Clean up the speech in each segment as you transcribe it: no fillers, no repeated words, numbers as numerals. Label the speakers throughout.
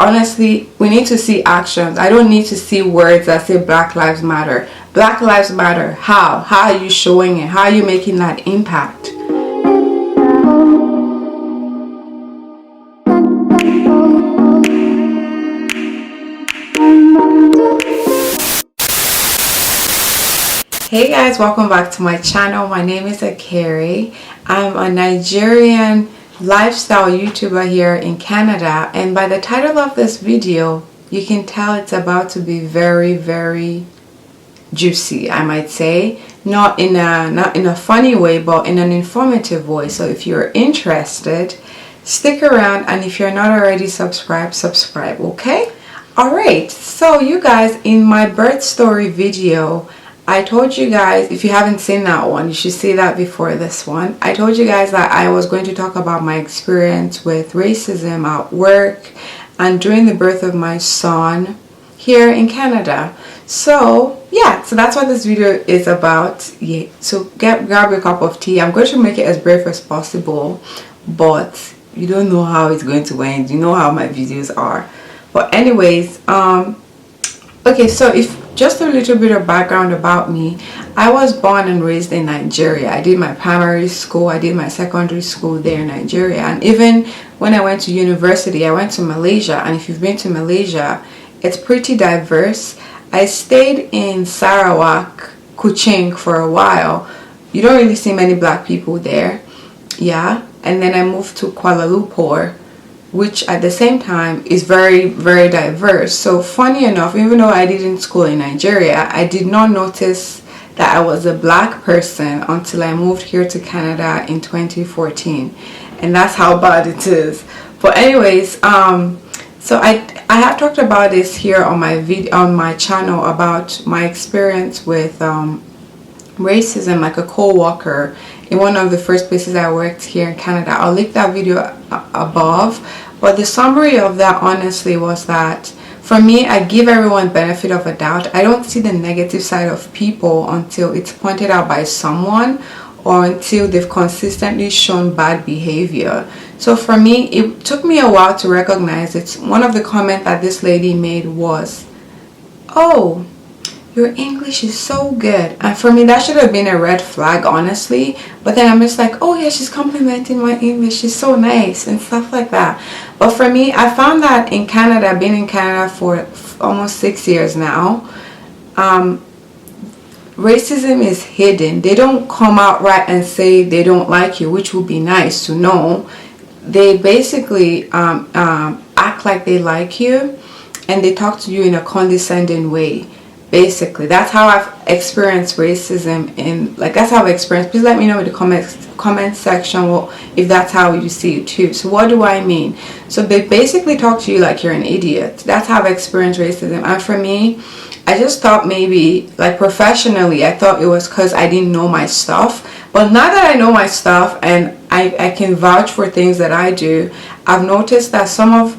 Speaker 1: honestly, we need to see actions. I don't need to see words that say Black Lives Matter. Black Lives Matter. How are you showing it? How are you making that impact? Hey guys, welcome back to my channel. My name is Akere. I'm a Nigerian lifestyle YouTuber here in Canada, and by the title of this video you can tell it's about to be very juicy, I might say. Not in a funny way, but in an informative way. So if you're interested, stick around, and if you're not already subscribed, subscribe, okay? Alright, so you guys, in my birth story video, I told you guys, if you haven't seen that one, you should see that before this one. I told you guys that I was going to talk about my experience with racism at work and during the birth of my son here in Canada. So yeah, so that's what this video is about. Yeah, so grab your cup of tea. I'm going to make it as brief as possible, but you don't know how it's going to end. You know how my videos are. But anyways, okay, so if just a little bit of background about me. I was born and raised in Nigeria. I did my primary school, I did my secondary school there in Nigeria, and even when I went to university, I went to Malaysia. And if you've been to Malaysia, it's pretty diverse. I stayed in Sarawak, Kuching for a while. You don't really see many black people there. Yeah, and then I moved to Kuala Lumpur, which at the same time is very diverse. So funny enough, even though I didn't school in Nigeria, I did not notice that I was a black person until I moved here to Canada in 2014, and that's how bad it is. But anyways, so I have talked about this here on my channel about my experience with racism, like a co-worker in one of the first places I worked here in Canada. I'll link that video above, but the summary of that honestly was that for me, I give everyone benefit of a doubt. I don't see the negative side of people until it's pointed out by someone or until they've consistently shown bad behavior. So for me, it took me a while to recognize it. One of the comments that this lady made was, "Oh, your English is so good." And for me, that should have been a red flag, honestly. But then I'm just like, oh yeah, she's complimenting my English, she's so nice and stuff like that. But for me, I found that in Canada, being in Canada for almost 6 years now, racism is hidden. They don't come out right and say they don't like you, which would be nice to know. They basically act like they like you, and they talk to you in a condescending way. Basically, that's how I've experienced racism, and like that's how I've experienced. Please let me know in the comment section if that's how you see it too. So what do I mean? So they basically talk to you like you're an idiot. That's how I've experienced racism. And for me, I just thought maybe, like professionally, I thought it was because I didn't know my stuff. But now that I know my stuff and I can vouch for things that I do, I've noticed that some of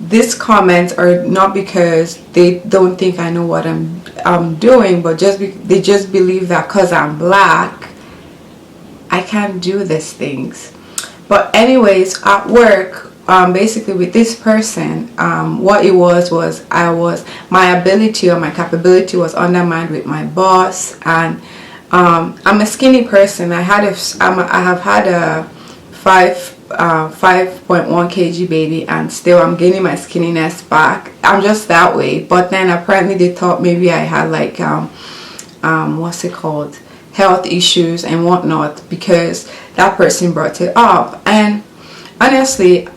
Speaker 1: these comments are not because they don't think I know what I'm doing, but they just believe that because I'm black, I can't do these things. But anyways, at work, basically with this person, what it was my ability or my capability was undermined with my boss. And I'm a skinny person. I have had a 5.1 kg baby, and still I'm gaining my skinniness back. I'm just that way. But then apparently they thought maybe I had like what's it called, health issues and whatnot, because that person brought it up. And honestly,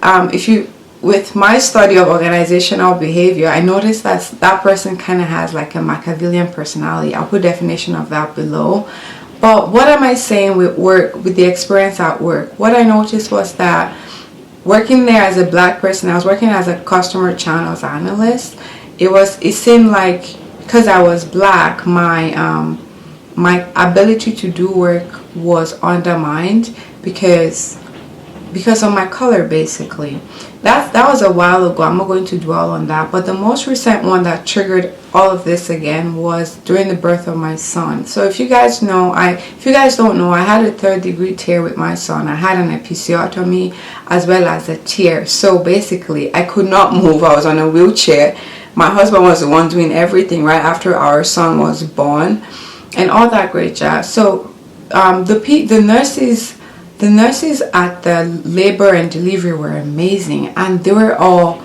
Speaker 1: with my study of organizational behavior, I noticed that person kind of has like a Machiavellian personality. I'll put definition of that below. But what am I saying with work, with the experience at work? What I noticed was that working there as a black person, I was working as a customer channels analyst. It seemed like because I was black, my ability to do work was undermined because of my color, basically. that was a while ago. I'm not going to dwell on that. But the most recent one that triggered all of this again was during the birth of my son. So if you guys don't know, I had a 3rd-degree tear with my son. I had an episiotomy as well as a tear. So basically, I could not move. I was on a wheelchair. My husband was the one doing everything right after our son was born, and all that great jazz. So the nurses at the labor and delivery were amazing, and they were all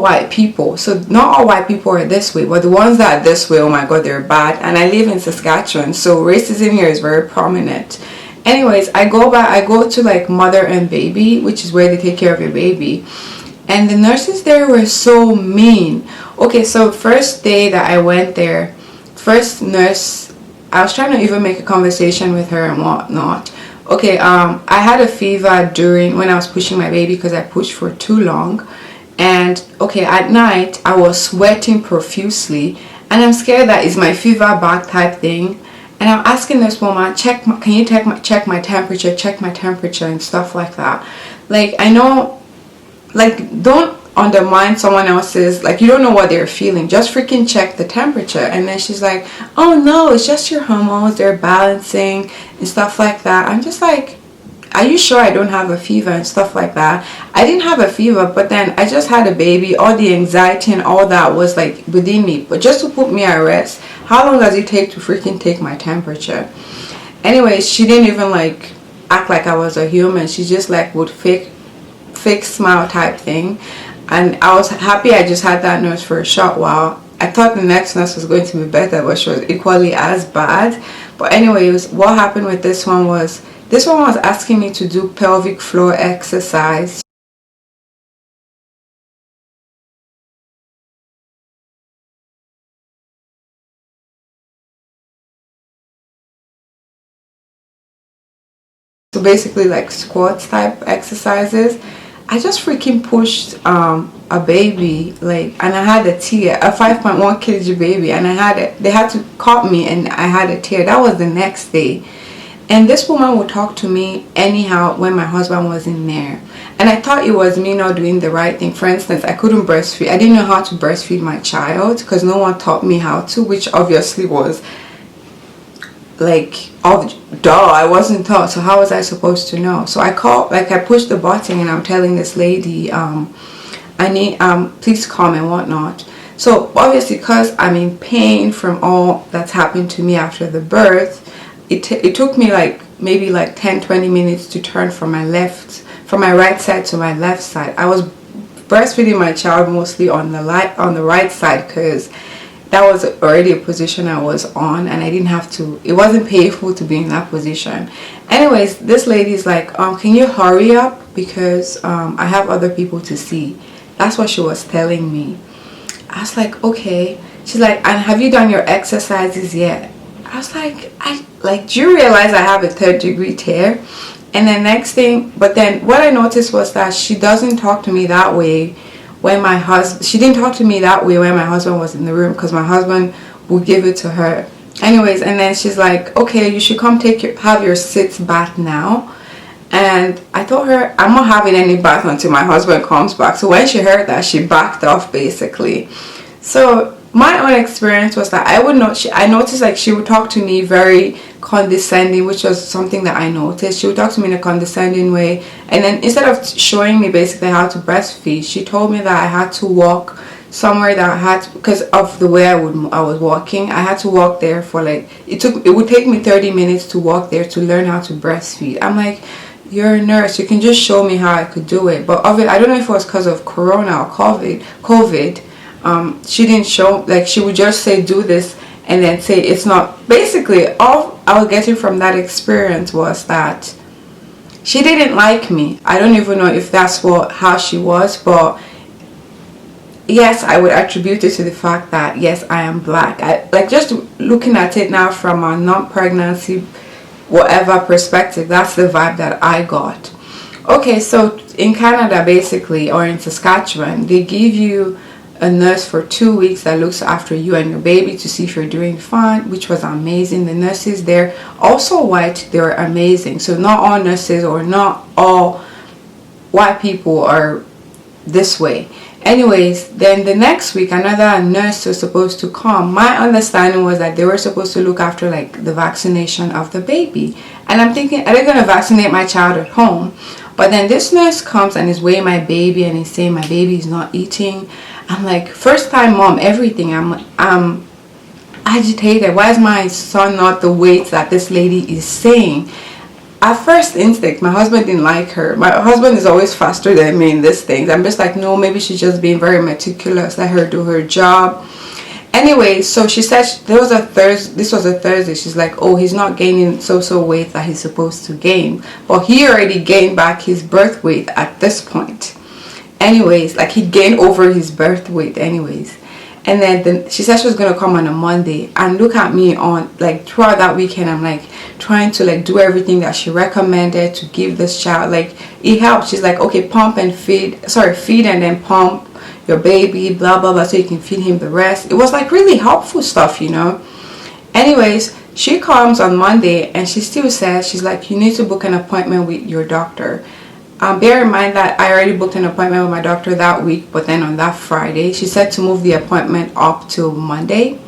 Speaker 1: white people. So not all white people are this way, but the ones that are this way, oh my god, they're bad. And I live in Saskatchewan, so racism here is very prominent. Anyways, I go to like mother and baby, which is where they take care of your baby, and the nurses there were so mean. Okay, so first day that I went there, first nurse, I was trying to even make a conversation with her and whatnot. Okay, I had a fever when I was pushing my baby because I pushed for too long. And okay, at night I was sweating profusely, and I'm scared that it's my fever back type thing. And I'm asking this woman, can you check my temperature and stuff like that. Like, I know, like, don't undermine someone else's, like, you don't know what they're feeling, just freaking check the temperature. And then she's like, oh no, it's just your hormones, they're balancing and stuff like that. I'm just like, are you sure I don't have a fever and stuff like that? I didn't have a fever, but then I just had a baby. All the anxiety and all that was like within me. But just to put me at rest, how long does it take to freaking take my temperature? Anyways, she didn't even like act like I was a human. She just like would fake smile type thing. And I was happy I just had that nurse for a short while. I thought the next nurse was going to be better, but she was equally as bad. But anyways, what happened with this one was asking me to do pelvic floor exercise. So basically like squats type exercises. I just freaking pushed a baby, like, and I had a tear, a 5.1 kg baby, and they had to cut me, and I had a tear. That was the next day. And this woman would talk to me anyhow when my husband was in there. And I thought it was me not doing the right thing. For instance, I couldn't breastfeed. I didn't know how to breastfeed my child because no one taught me how to, which obviously was like, I wasn't taught. So how was I supposed to know? So I pushed the button, and I'm telling this lady, I need, please come and whatnot. So obviously, because I'm in pain from all that's happened to me after the birth, it took me like maybe 10-20 minutes to turn from my right side to my left side. I was breastfeeding my child mostly on the right side because that was already a position I was on, and I didn't have to, it wasn't painful to be in that position. Anyways, this lady's like, can you hurry up because I have other people to see. That's what she was telling me. I was like, okay. She's like, and have you done your exercises yet? I was like, do you realize I have a 3rd-degree tear? And then next thing, but then what I noticed was that she doesn't talk to me that way when she didn't talk to me that way when my husband was in the room, because my husband would give it to her. Anyways, and then she's like, okay, you should come have your sitz bath now. And I told her I'm not having any bath until my husband comes back. So when she heard that, she backed off basically. So my own experience was that I noticed like she would talk to me very condescending, which was something that I noticed. She would talk to me in a condescending way, and then instead of showing me basically how to breastfeed, she told me that I had to walk somewhere because of the way I was walking. I had to walk there for like, it would take me 30 minutes to walk there to learn how to breastfeed. I'm like, you're a nurse, you can just show me how I could do it. But I don't know if it was because of Corona or COVID. She didn't show, like, she would just say do this and then say it's not. Basically all I was getting from that experience was that she didn't like me. I don't even know if that's how she was, but yes, I would attribute it to the fact that yes, I am black. Like, just looking at it now from a non-pregnancy whatever perspective, that's the vibe that I got. Okay, so in Canada basically, or in Saskatchewan, they give you a nurse for 2 weeks that looks after you and your baby to see if you're doing fine, which was amazing. The nurses there, also white, they were amazing. So not all nurses or not all white people are this way. Anyways, then the next week another nurse was supposed to come. My understanding was that they were supposed to look after like the vaccination of the baby, and I'm thinking, are they going to vaccinate my child at home? But then this nurse comes and is weighing my baby and is saying my baby is not eating. I'm like, first time mom, everything. I'm agitated. Why is my son not the weight that this lady is saying? At first instinct, my husband didn't like her. My husband is always faster than me in these things. I'm just like, no, maybe she's just being very meticulous. Let her do her job. Anyway, so she said this was a Thursday. She's like, oh, he's not gaining so weight that he's supposed to gain. But he already gained back his birth weight at this point. Anyways, like he gained over his birth weight anyways. And then she said she was going to come on a Monday, and look at me on like throughout that weekend I'm like trying to like do everything that she recommended to give this child. Like it helped. She's like, okay, pump and feed and then pump your baby, blah blah blah, so you can feed him the rest. It was like really helpful stuff, you know. Anyways, she comes on Monday and she still says, she's like, you need to book an appointment with your doctor. Bear in mind that I already booked an appointment with my doctor that week, but then on that Friday she said to move the appointment up till Monday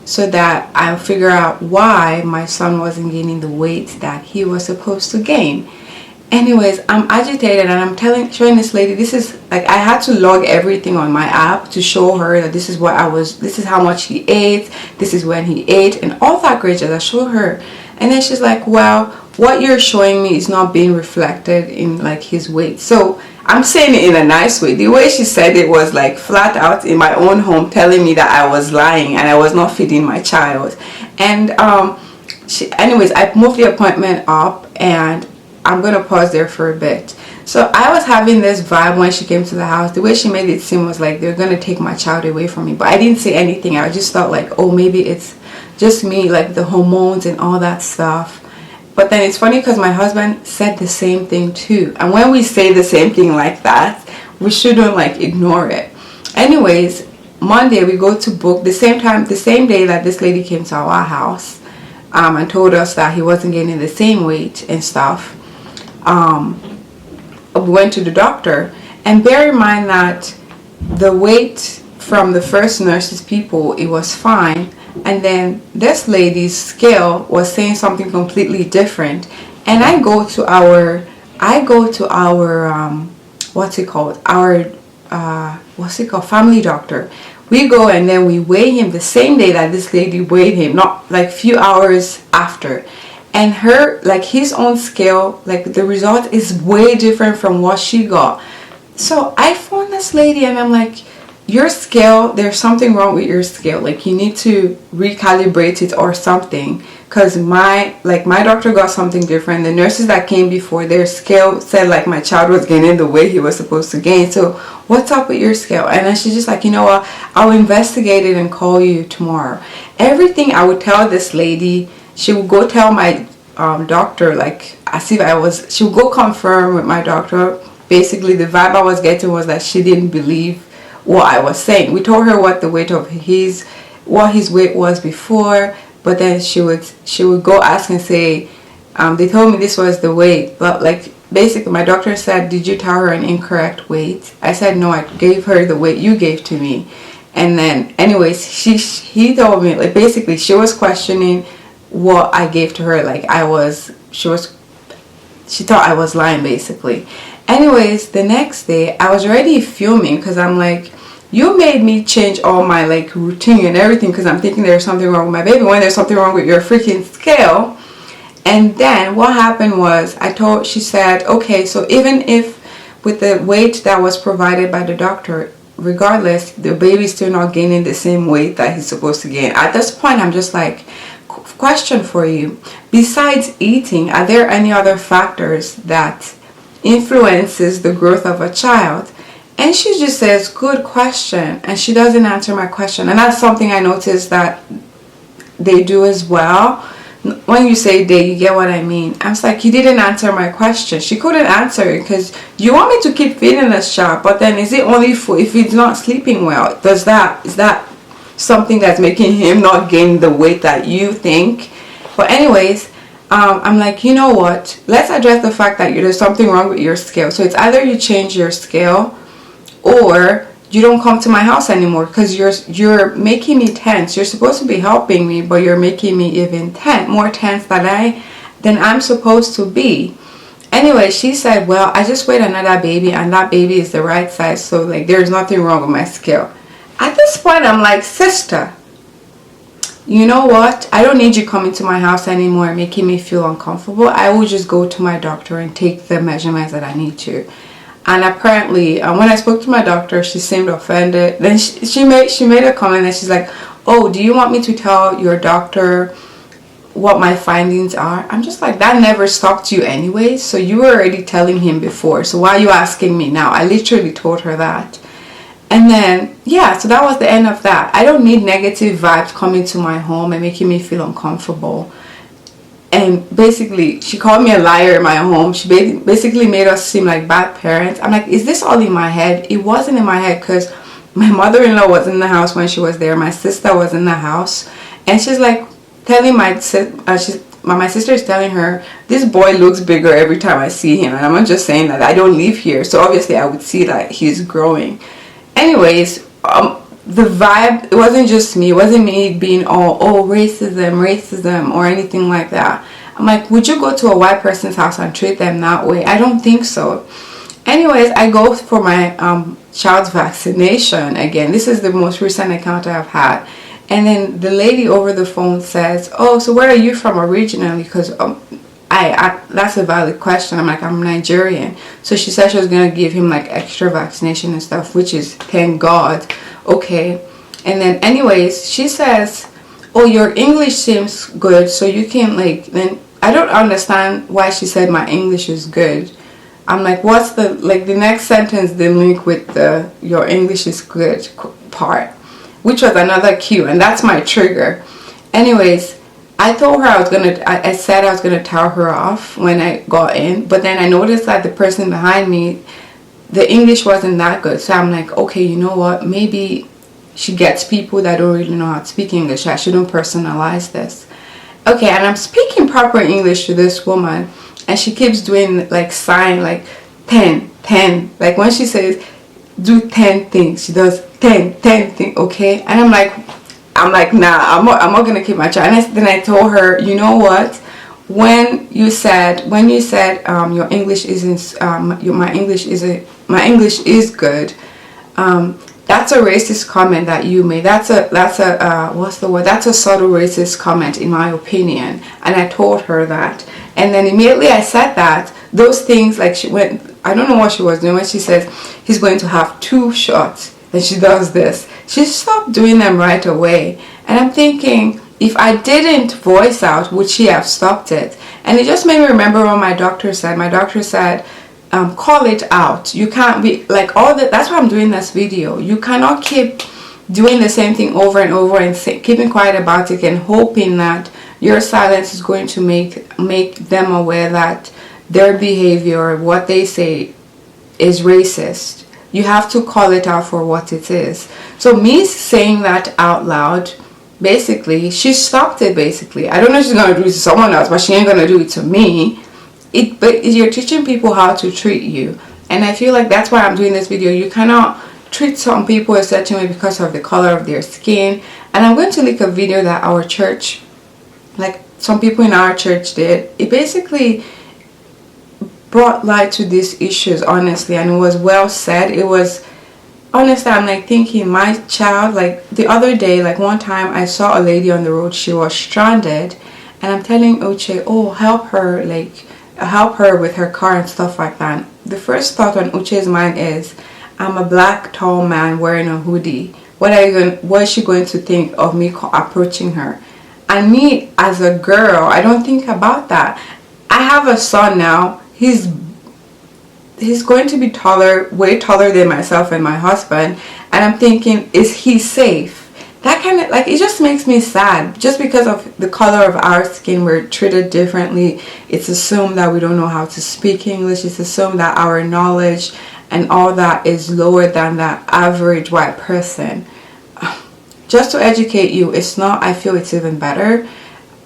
Speaker 1: so that I'll figure out why my son wasn't gaining the weight that he was supposed to gain. Anyways, I'm agitated and I'm showing this lady, this is like, I had to log everything on my app to show her that this is how much he ate, this is when he ate, and all that great jazz. I show her, and then she's like, well, what you're showing me is not being reflected in like his weight. So I'm saying it in a nice way. The way she said it was like flat out in my own home, telling me that I was lying and I was not feeding my child. And anyways, I moved the appointment up, and I'm gonna pause there for a bit. So I was having this vibe when she came to the house. The way she made it seem was like they're gonna take my child away from me, but I didn't say anything. I just thought like, oh, maybe it's just me, like the hormones and all that stuff. But then it's funny because my husband said the same thing too. And when we say the same thing like that, we shouldn't like ignore it. Anyways, Monday we go to book the same day that this lady came to our house and told us that he wasn't gaining the same weight and stuff. We went to the doctor, and bear in mind that the weight from the first nurse's people, it was fine. And then this lady's scale was saying something completely different, and I go to our family doctor. We go and then we weigh him the same day that this lady weighed him, not like few hours after, and his own scale, like the result is way different from what she got. So I phoned this lady and I'm like, your scale, there's something wrong with your scale, like you need to recalibrate it or something, because my doctor got something different. The nurses that came before, their scale said like my child was gaining the weight he was supposed to gain. So what's up with your scale? And then she's just like, you know what, I'll investigate it and call you tomorrow. Everything I would tell this lady, she would go tell my doctor, like as if she would go confirm with my doctor. Basically the vibe I was getting was that she didn't believe what I was saying. We told her what the weight of his weight was before, but then she would go ask and say, they told me this was the weight, but like basically my doctor said, did you tell her an incorrect weight? I said no, I gave her the weight you gave to me. And then anyways, he told me, like basically she was questioning what I gave to her, like she thought I was lying basically. Anyways, the next day I was already fuming because I'm like, you made me change all my like routine and everything because I'm thinking there's something wrong with my baby when there's something wrong with your freaking scale. And then what happened was she said, okay, so even if with the weight that was provided by the doctor, regardless, the baby's still not gaining the same weight that he's supposed to gain. At this point I'm just like, question for you, besides eating, are there any other factors that influences the growth of a child? And she just says, good question, and she doesn't answer my question. And that's something I noticed that they do as well. When you say they, you get what I mean. I was like, you didn't answer my question. She couldn't answer it because you want me to keep feeding this child, but then is it only for if he's not sleeping well? Is that something that's making him not gain the weight that you think? But anyways, I'm like, you know what, let's address the fact that there's something wrong with your scale. So it's either you change your scale or you don't come to my house anymore, because you're making me tense. You're supposed to be helping me, but you're making me even more tense than I'm supposed to be. Anyway, she said, well, I just weighed another baby, and that baby is the right size, so like there's nothing wrong with my scale. At this point, I'm like, sister, you know what? I don't need you coming to my house anymore and making me feel uncomfortable. I will just go to my doctor and take the measurements that I need to. And apparently, when I spoke to my doctor, she seemed offended. Then she made a comment, and she's like, oh, do you want me to tell your doctor what my findings are? I'm just like, that never stopped you anyway, so you were already telling him before, so why are you asking me now? I literally told her that. And then, yeah, so that was the end of that. I don't need negative vibes coming to my home and making me feel uncomfortable. And basically, she called me a liar in my home. She basically made us seem like bad parents. I'm like, is this all in my head? It wasn't in my head, because my mother-in-law was in the house when she was there. My sister was in the house. And she's like telling my sister is telling her, this boy looks bigger every time I see him. And I'm not just saying that. I don't live here, so obviously I would see that he's growing. Anyways, the vibe, it wasn't just me. It wasn't me being oh racism or anything like that. I'm like, would you go to a white person's house and treat them that way? I don't think so. Anyways, I go for my child's vaccination again. This is the most recent encounter I've had. And then the lady over the phone says, oh, so where are you from originally? Because that's a valid question. I'm like, I'm Nigerian. So she said she was going to give him like extra vaccination and stuff, which is, thank God. Okay. And then anyways, she says, oh, your English seems good, so you can like, then I don't understand why she said my English is good. I'm like, what's the next sentence, the link with the your English is good part, which was another cue, and that's my trigger. Anyways, I told her I said I was gonna tell her off when I got in, but then I noticed that the person behind me, the English wasn't that good. So I'm like, okay, you know what? Maybe she gets people that don't really know how to speak English. I shouldn't personalize this. Okay, and I'm speaking proper English to this woman, and she keeps doing like sign, like 10. Like when she says, do 10 things, she does 10 things, okay? And I'm like, nah, I'm not gonna keep my child. And then I told her, you know what? When you said your English isn't my English is good. That's a racist comment that you made. That's a what's the word? That's a subtle racist comment, in my opinion. And I told her that. And then immediately I said that, those things, like she went, I don't know what she was doing when she says he's going to have 2 shots. And she does this. She stopped doing them right away. And I'm thinking, if I didn't voice out, would she have stopped it? And it just made me remember what my doctor said. My doctor said, call it out. You can't be like all that. That's why I'm doing this video. You cannot keep doing the same thing over and over and keeping quiet about it and hoping that your silence is going to make them aware that their behavior, what they say, is racist. You have to call it out for what it is. So me saying that out loud, basically, she stopped it. Basically, I don't know if she's gonna do it to someone else, but she ain't gonna do it to me. But you're teaching people how to treat you, and I feel like that's why I'm doing this video. You cannot treat some people a certain way because of the color of their skin. And I'm going to link a video that our church, like some people in our church did. It basically brought light to these issues, honestly, and it was well said. It was, honestly, I'm like thinking, my child, like the other day, like one time I saw a lady on the road. She was stranded, and I'm telling Uche, oh, help her with her car and stuff like that. The first thought on Uche's mind is, I'm a black tall man wearing a hoodie. What is she going to think of me approaching her? And me as a girl, I don't think about that. I have a son now. He's going to be taller, way taller than myself and my husband, and I'm thinking, is he safe? That kind of, like, it just makes me sad. Just because of the color of our skin, we're treated differently. It's assumed that we don't know how to speak English. It's assumed that our knowledge and all that is lower than the average white person. Just to educate you, it's not, I feel it's even better.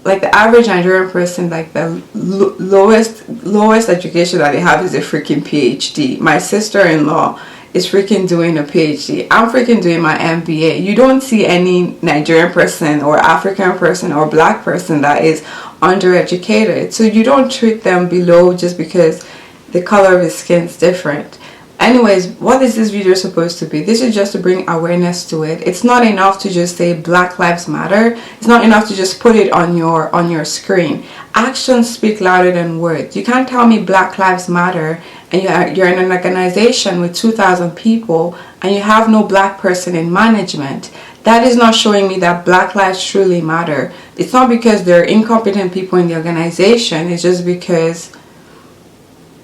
Speaker 1: Like the average Nigerian person, like the lowest education that they have is a freaking PhD. My sister-in-law is freaking doing a PhD. I'm freaking doing my MBA. You don't see any Nigerian person or African person or black person that is undereducated. So you don't treat them below just because the color of his skin is different. Anyways, what is this video supposed to be? This is just to bring awareness to it. It's not enough to just say Black Lives Matter. It's not enough to just put it on your screen. Actions speak louder than words. You can't tell me Black Lives Matter and you're in an organization with 2,000 people and you have no black person in management. That is not showing me that black lives truly matter. It's not because there are incompetent people in the organization. It's just because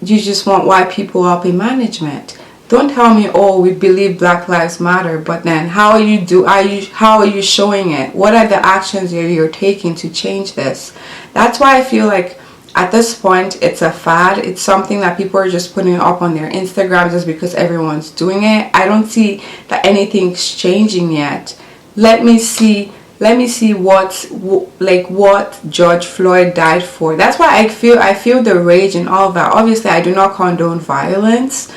Speaker 1: you just want white people up in management. Don't tell me, oh, we believe Black Lives Matter, but then how are you showing it? What are the actions you're taking to change this? That's why I feel like at this point it's a fad. It's something that people are just putting up on their Instagram just because everyone's doing it. I don't see that anything's changing yet. Let me see what George Floyd died for. That's why I feel the rage and all that. Obviously I do not condone violence,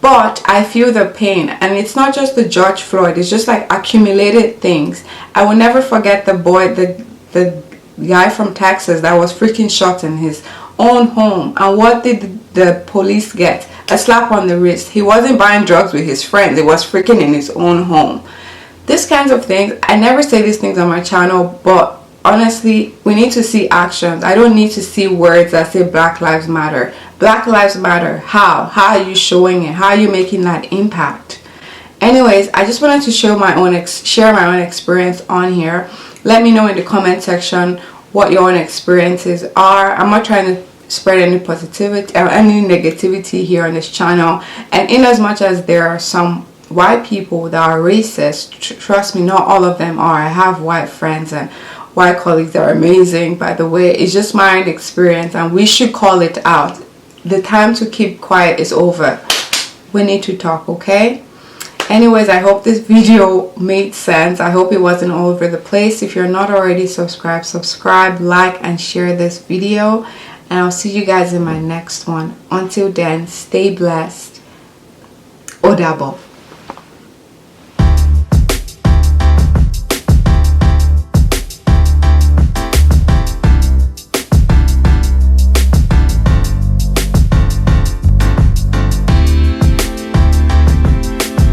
Speaker 1: but I feel the pain. And it's not just the George Floyd, it's just like accumulated things. I will never forget the guy from Texas that was freaking shot in his own home. And what did the police get? A slap on the wrist. He wasn't buying drugs with his friends, it was freaking in his own home. These kinds of things, I never say these things on my channel, but honestly, we need to see actions. I don't need to see words that say Black Lives Matter. Black Lives Matter. How? How are you showing it? How are you making that impact? Anyways, I just wanted to share my own experience on here. Let me know in the comment section what your own experiences are. I'm not trying to spread any positivity or any negativity here on this channel. And in as much as there are some white people that are racist, trust me, not all of them are. I have white friends and white colleagues that are amazing, by the way. It's just my own experience and we should call it out. The time to keep quiet is over. We need to talk, okay? Anyways, I hope this video made sense. I hope it wasn't all over the place. If you're not already subscribed, subscribe, like, and share this video. And I'll see you guys in my next one. Until then, stay blessed. Odabo.